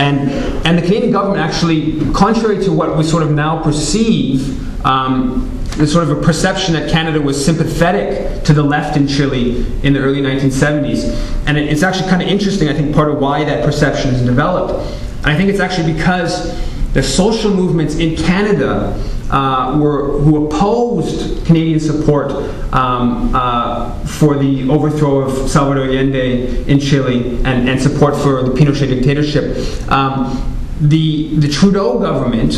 And the Canadian government actually, contrary to what we sort of now perceive, there's sort of a perception that Canada was sympathetic to the left in Chile in the early 1970s. And it's actually kind of interesting, I think, part of why that perception has developed. And I think it's actually because the social movements in Canada who opposed Canadian support for the overthrow of Salvador Allende in Chile and support for the Pinochet dictatorship. The Trudeau government,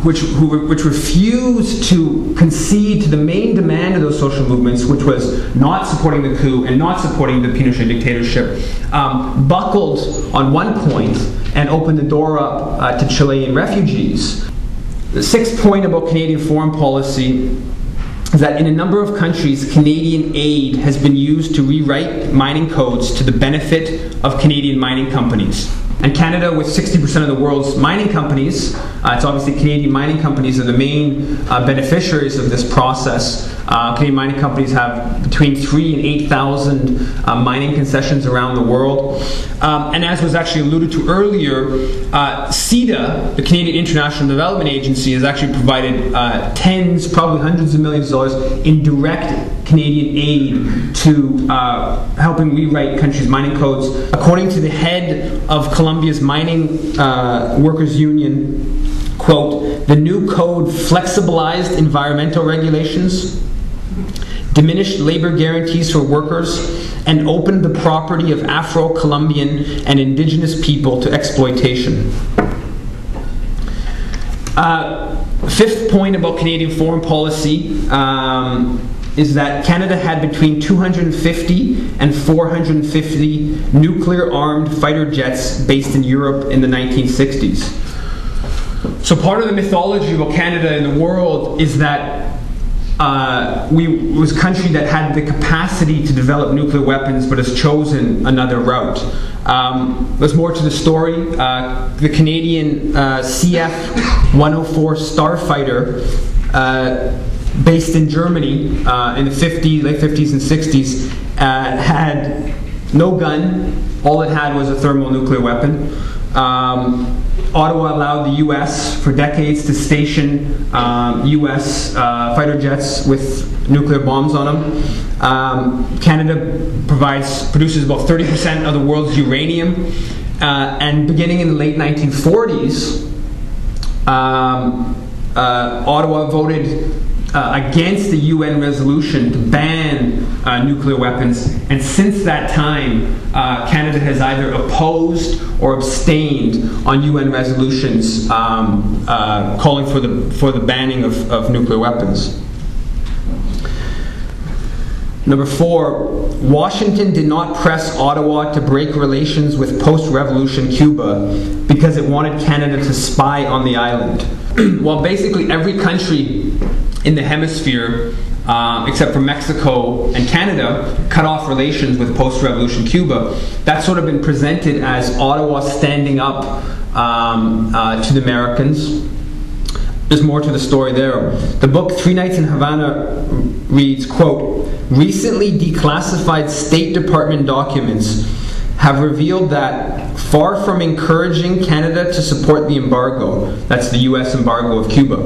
which refused to concede to the main demand of those social movements, which was not supporting the coup and not supporting the Pinochet dictatorship, buckled on one point and opened the door up to Chilean refugees. The sixth point about Canadian foreign policy is that in a number of countries, Canadian aid has been used to rewrite mining codes to the benefit of Canadian mining companies. And Canada, with 60% of the world's mining companies, it's obviously Canadian mining companies are the main beneficiaries of this process. Canadian mining companies have between 3,000 and 8,000 mining concessions around the world. And as was actually alluded to earlier, CIDA, the Canadian International Development Agency, has actually provided tens, probably hundreds of millions of dollars in direct Canadian aid to helping rewrite countries' mining codes. According to the head of Colombia's mining workers' union, quote, "The new code flexibilized environmental regulations, diminished labor guarantees for workers, and opened the property of Afro-Colombian and indigenous people to exploitation." Fifth point about Canadian foreign policy is that Canada had between 250 and 450 nuclear-armed fighter jets based in Europe in the 1960s. So part of the mythology about Canada in the world is that we was a country that had the capacity to develop nuclear weapons but has chosen another route. There's more to the story. The Canadian CF-104 Starfighter, based in Germany in the late 50s and 60s, had no gun. All it had was a thermonuclear weapon. Ottawa allowed the U.S. for decades to station U.S. Fighter jets with nuclear bombs on them. Canada produces about 30% of the world's uranium, and beginning in the late 1940s, Ottawa voted against the UN resolution to ban nuclear weapons, and since that time Canada has either opposed or abstained on UN resolutions calling for the banning of nuclear weapons. Number 4, Washington did not press Ottawa to break relations with post-revolution Cuba because it wanted Canada to spy on the island. While basically every country in the hemisphere, except for Mexico and Canada, cut off relations with post-revolution Cuba, that's sort of been presented as Ottawa standing up to the Americans. There's more to the story there. The book 3 Nights in Havana reads, quote, "Recently declassified State Department documents have revealed that, far from encouraging Canada to support the embargo," that's the U.S. embargo of Cuba,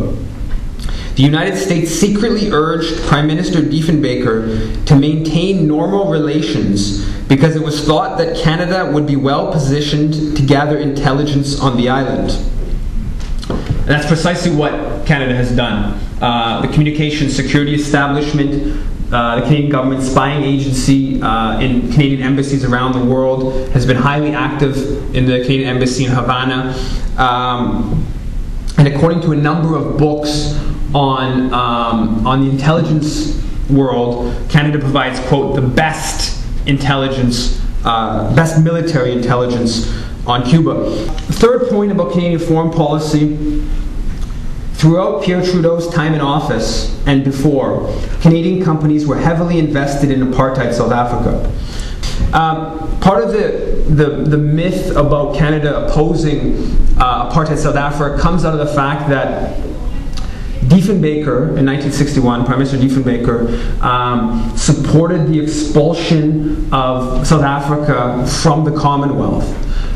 "the United States secretly urged Prime Minister Diefenbaker to maintain normal relations because it was thought that Canada would be well positioned to gather intelligence on the island." And that's precisely what Canada has done. The Communications Security Establishment, the Canadian government spying agency in Canadian embassies around the world, has been highly active in the Canadian embassy in Havana. And according to a number of books on the intelligence world, Canada provides, quote, the best intelligence, best military intelligence on Cuba. The third point about Canadian foreign policy: throughout Pierre Trudeau's time in office and before, Canadian companies were heavily invested in apartheid South Africa. Part of the myth about Canada opposing apartheid South Africa comes out of the fact that Diefenbaker, in 1961, Prime Minister Diefenbaker, supported the expulsion of South Africa from the Commonwealth.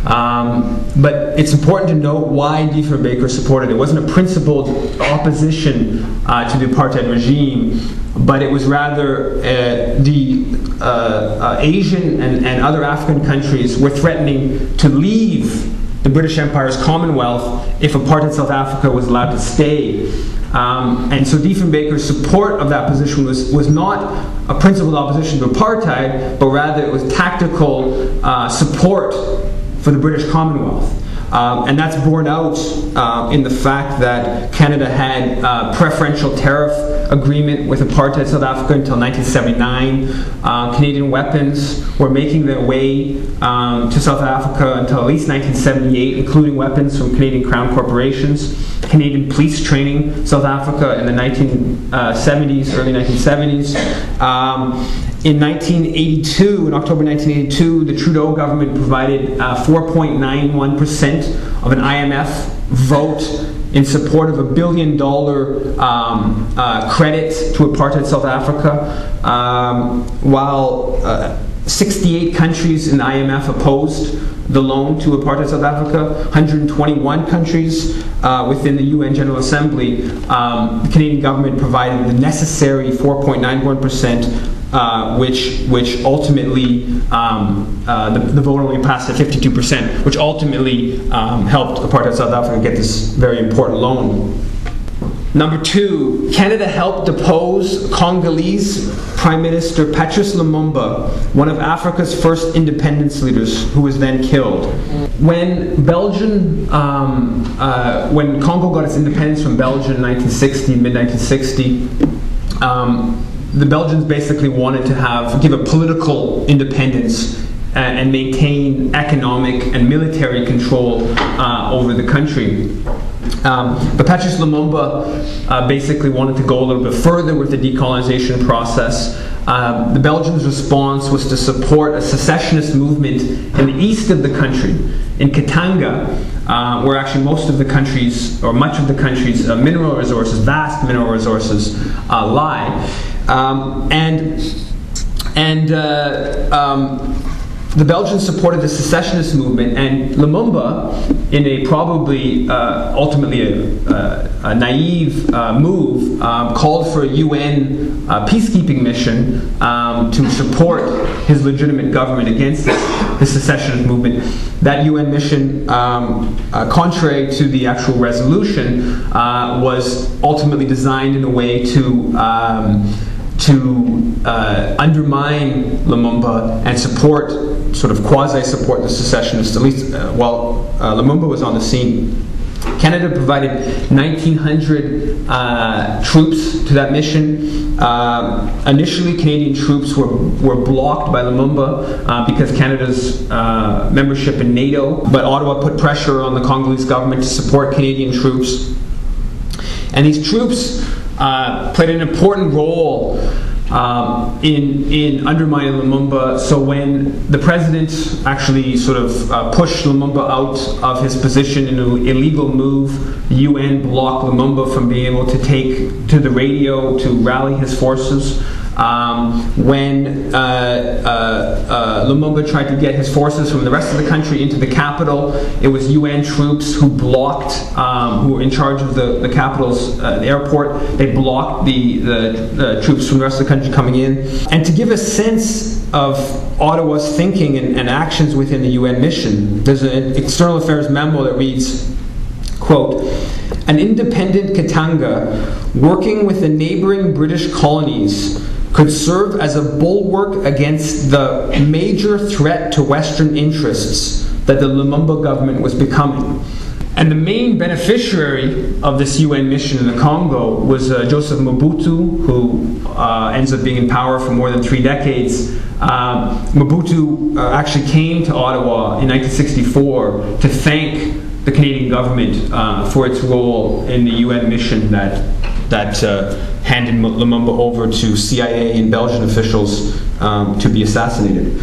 But it's important to note why Diefenbaker supported it. It wasn't a principled opposition to the apartheid regime, but it was rather the Asian and other African countries were threatening to leave the British Empire's Commonwealth if apartheid South Africa was allowed to stay. And so Diefenbaker's support of that position was not a principled opposition to apartheid, but rather it was tactical support for the British Commonwealth. And that's borne out in the fact that Canada had a preferential tariff agreement with apartheid South Africa until 1979. Canadian weapons were making their way to South Africa until at least 1978, including weapons from Canadian Crown corporations. Canadian police training South Africa in the 1970s, early 1970s. In 1982, in October 1982, the Trudeau government provided 4.91% of an IMF vote in support of $1 billion credit to apartheid South Africa, while 68 countries in the IMF opposed the loan to apartheid South Africa. 121 countries within the UN General Assembly, the Canadian government provided the necessary 4.91%, which ultimately, the vote only passed at 52%, which ultimately helped apartheid South Africa get this very important loan. Number two, Canada helped depose Congolese Prime Minister Patrice Lumumba, one of Africa's first independence leaders, who was then killed. When when Congo got its independence from Belgium in 1960, mid-1960, the Belgians basically wanted to give a political independence and maintain economic and military control over the country. But Patrice Lumumba basically wanted to go a little bit further with the decolonization process. The Belgians' response was to support a secessionist movement in the east of the country, in Katanga, where actually most of the country's, or much of the country's mineral resources, vast mineral resources, lie. The Belgians supported the secessionist movement, and Lumumba, in a probably ultimately a naive move, called for a UN peacekeeping mission to support his legitimate government against the secessionist movement. That UN mission, contrary to the actual resolution, was ultimately designed in a way to undermine Lumumba and sort of quasi-support the secessionists, at least while Lumumba was on the scene. Canada provided 1,900 troops to that mission. Initially, Canadian troops were blocked by Lumumba because Canada's membership in NATO, but Ottawa put pressure on the Congolese government to support Canadian troops. And these troops played an important role in undermining Lumumba. So when the president actually sort of pushed Lumumba out of his position in an illegal move, the UN blocked Lumumba from being able to take to the radio to rally his forces. When Lumumba tried to get his forces from the rest of the country into the capital, it was UN troops who blocked, who were in charge of the capital's airport. They blocked the troops from the rest of the country coming in. And to give a sense of Ottawa's thinking and actions within the UN mission, there's an external affairs memo that reads, quote, "An independent Katanga working with the neighboring British colonies could serve as a bulwark against the major threat to Western interests that the Lumumba government was becoming." And the main beneficiary of this UN mission in the Congo was Joseph Mobutu, who ends up being in power for more than 3 decades. Mobutu actually came to Ottawa in 1964 to thank the Canadian government for its role in the UN mission that handed Lumumba over to CIA and Belgian officials to be assassinated.